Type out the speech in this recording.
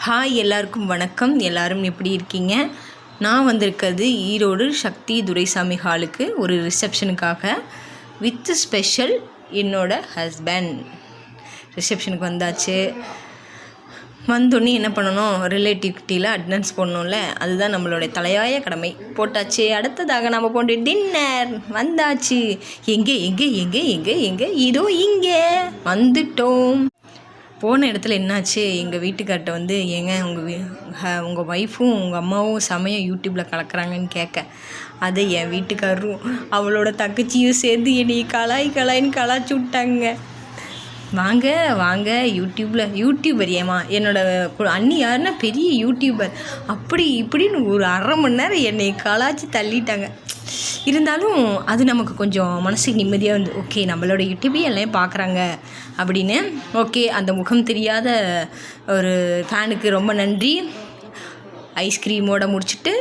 Hi எல்லாருக்கும் வணக்கம். எல்லோரும் எப்படி இருக்கீங்க? நான் வந்திருக்கிறது ஈரோடு சக்தி துரைசாமி ஹாலுக்கு ஒரு ரிசப்ஷனுக்காக வித் ஸ்பெஷல் என்னோட ஹஸ்பண்ட். ரிசப்ஷனுக்கு வந்தாச்சு. வந்தோடனே என்ன பண்ணணும், ரிலேட்டிவிட்டியில் அட்டெண்டன்ஸ் போடணும்ல, அதுதான் நம்மளுடைய தலையாய கடமை. போட்டாச்சு. அடுத்ததாக நம்ம போட்டு டின்னர் வந்தாச்சு. எங்கே எங்கே எங்கே எங்கே எங்கே இதோ இங்கே வந்துட்டோம். போன இடத்துல என்னாச்சு, எங்கள் வீட்டுக்கார்ட்ட ஏங்க உங்கள் ஒய்ஃபும் உங்கள் அம்மாவும் சமயம் யூடியூப்பில் கலக்கிறாங்கன்னு கேட்க, அதை என் வீட்டுக்காரரும் அவளோட தங்கச்சியும் சேர்ந்து என்னை கலாயின்னு கலாய்ச்சி விட்டாங்க. வாங்க வாங்க யூடியூபர் ஏமா என்னோடய அண்ணி யாருன்னா பெரிய யூடியூபர் அப்படி இப்படின்னு ஒரு அரை மணி நேரம் என்னை கலாய்ச்சி தள்ளிட்டாங்க. இருந்தாலும் அது நமக்கு கொஞ்சம் மனசுக்கு நிம்மதியாக ஓகே நம்மளோட யூடியூபே எல்லாம் பார்க்குறாங்க அப்படின்னு. ஓகே, அந்த முகம் தெரியாத ஒரு ஃபேனுக்கு ரொம்ப நன்றி. ஐஸ்கிரீமோடு முடிச்சுட்டு